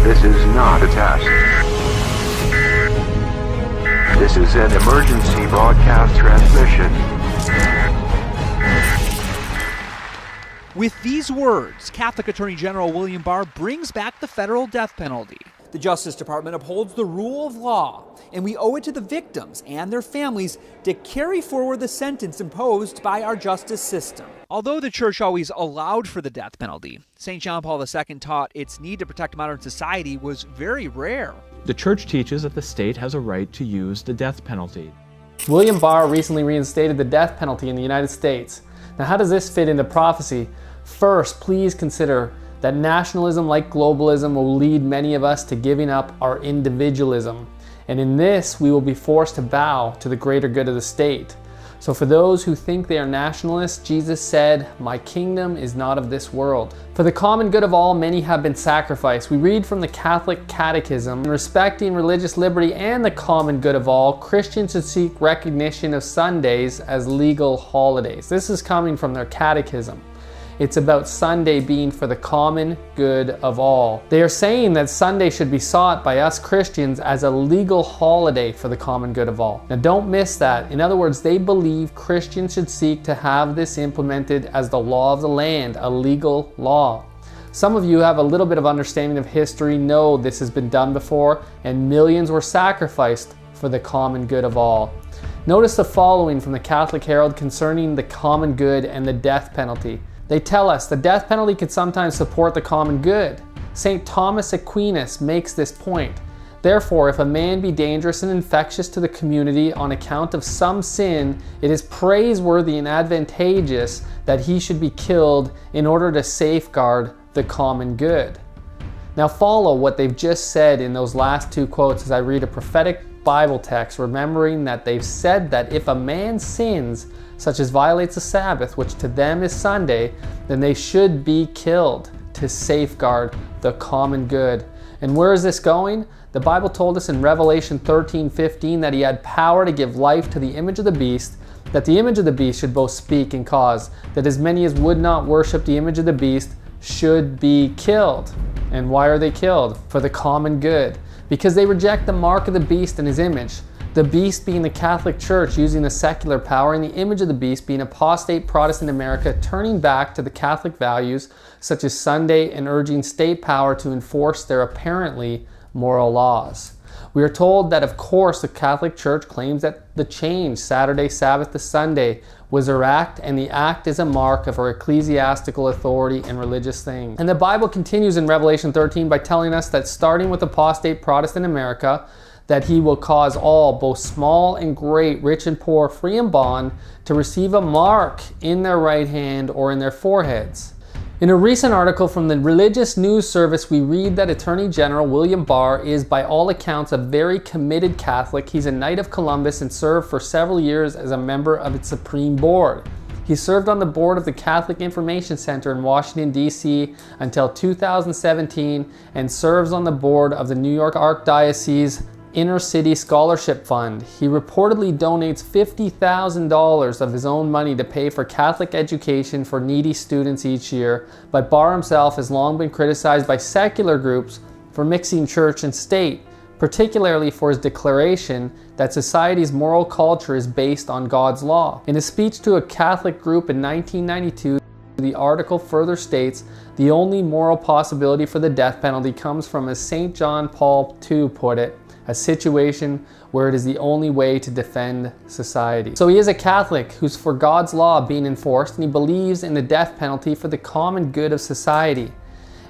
This is not a test. This is an emergency broadcast transmission. With these words, Catholic Attorney General William Barr brings back the federal death penalty. The Justice Department upholds the rule of law, and we owe it to the victims and their families to carry forward the sentence imposed by our justice system. Although the church always allowed for the death penalty, St. John Paul II taught its need to protect modern society was very rare. The church teaches that the state has a right to use the death penalty. William Barr recently reinstated the death penalty in the United States. Now, how does this fit into prophecy? First, please consider that nationalism, like globalism, will lead many of us to giving up our individualism. And in this, we will be forced to bow to the greater good of the state. So for those who think they are nationalists, Jesus said, "My kingdom is not of this world." For the common good of all, many have been sacrificed. We read from the Catholic Catechism, respecting religious liberty and the common good of all, Christians should seek recognition of Sundays as legal holidays. This is coming from their catechism. It's about Sunday being for the common good of all. They are saying that Sunday should be sought by us Christians as a legal holiday for the common good of all. Now don't miss that. In other words, they believe Christians should seek to have this implemented as the law of the land, a legal law. Some of you have a little bit of understanding of history, know this has been done before, and millions were sacrificed for the common good of all. Notice the following from the Catholic Herald concerning the common good and the death penalty. They tell us the death penalty could sometimes support the common good. St. Thomas Aquinas makes this point. Therefore, if a man be dangerous and infectious to the community on account of some sin, it is praiseworthy and advantageous that he should be killed in order to safeguard the common good. Now follow what they've just said in those last two quotes as I read a prophetic Bible text, remembering that they've said that if a man sins, such as violates the Sabbath, which to them is Sunday, then they should be killed to safeguard the common good. And where is this going? The Bible told us in Revelation 13:15 that he had power to give life to the image of the beast, that the image of the beast should both speak and cause, that as many as would not worship the image of the beast should be killed. And why are they killed? For the common good. Because they reject the mark of the beast and his image. The beast being the Catholic Church using the secular power, and the image of the beast being apostate Protestant America turning back to the Catholic values such as Sunday and urging state power to enforce their apparently moral laws. We are told that of course the Catholic Church claims that the change Saturday Sabbath to Sunday was her act, and the act is a mark of her ecclesiastical authority and religious things. And the Bible continues in Revelation 13 by telling us that starting with apostate Protestant America, that he will cause all, both small and great, rich and poor, free and bond, to receive a mark in their right hand or in their foreheads. In a recent article from the Religious News Service, we read that Attorney General William Barr is by all accounts a very committed Catholic. He's a Knight of Columbus and served for several years as a member of its Supreme Board. He served on the board of the Catholic Information Center in Washington, D.C. until 2017 and serves on the board of the New York Archdiocese Inner City Scholarship Fund. He reportedly donates $50,000 of his own money to pay for Catholic education for needy students each year, but Barr himself has long been criticized by secular groups for mixing church and state, particularly for his declaration that society's moral culture is based on God's law. In a speech to a Catholic group in 1992, the article further states, the only moral possibility for the death penalty comes from, as St. John Paul II put it, a situation where it is the only way to defend society. So he is a Catholic who's for God's law being enforced, and he believes in the death penalty for the common good of society.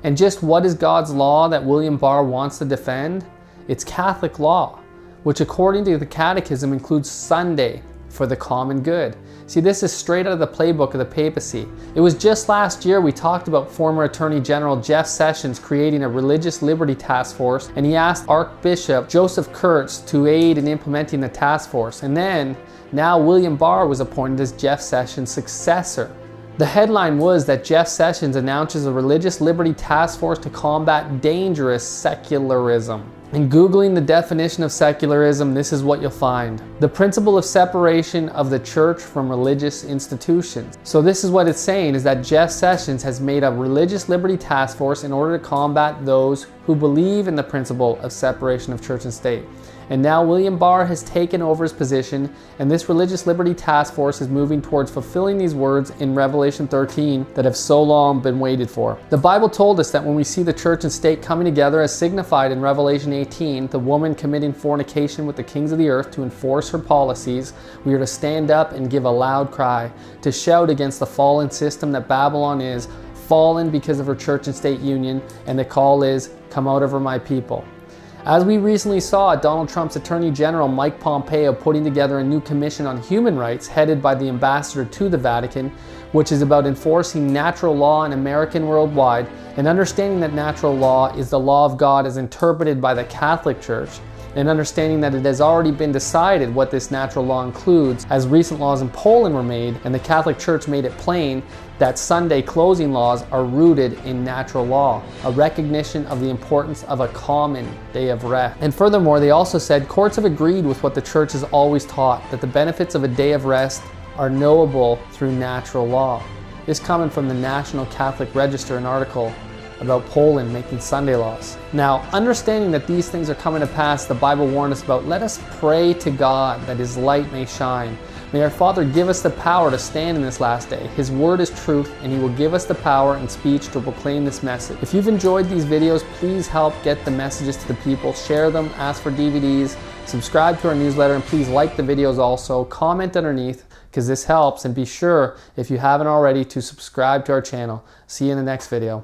And just what is God's law that William Barr wants to defend? It's Catholic law, which according to the Catechism includes Sunday for the common good. See, this is straight out of the playbook of the papacy. It was just last year we talked about former Attorney General Jeff Sessions creating a religious liberty task force, and he asked Archbishop Joseph Kurtz to aid in implementing the task force. And then, now William Barr was appointed as Jeff Sessions' successor. The headline was that Jeff Sessions announces a religious liberty task force to combat dangerous secularism. In Googling the definition of secularism, this is what you'll find. The principle of separation of the church from religious institutions. So this is what it's saying, is that Jeff Sessions has made a religious liberty task force in order to combat those who believe in the principle of separation of church and state. And now William Barr has taken over his position, and this religious liberty task force is moving towards fulfilling these words in Revelation 13 that have so long been waited for. The Bible told us that when we see the church and state coming together as signified in Revelation 18, the woman committing fornication with the kings of the earth to enforce her policies, we are to stand up and give a loud cry, to shout against the fallen system that Babylon is, fallen because of her church and state union, and the call is, come out of her, my people. As we recently saw Donald Trump's Attorney General Mike Pompeo putting together a new commission on human rights headed by the ambassador to the Vatican, which is about enforcing natural law in America worldwide and understanding that natural law is the law of God as interpreted by the Catholic Church, and understanding that it has already been decided what this natural law includes, as recent laws in Poland were made and the Catholic Church made it plain that Sunday closing laws are rooted in natural law, a recognition of the importance of a common day of rest. And furthermore, they also said courts have agreed with what the church has always taught, that the benefits of a day of rest are knowable through natural law. This coming from the National Catholic Register, an article about Poland making Sunday laws. Now, understanding that these things are coming to pass, the Bible warned us about, let us pray to God that His light may shine. May our Father give us the power to stand in this last day. His word is truth, and He will give us the power and speech to proclaim this message. If you've enjoyed these videos, please help get the messages to the people. Share them, ask for DVDs, subscribe to our newsletter, and please like the videos also. Comment underneath, because this helps, and be sure, if you haven't already, to subscribe to our channel. See you in the next video.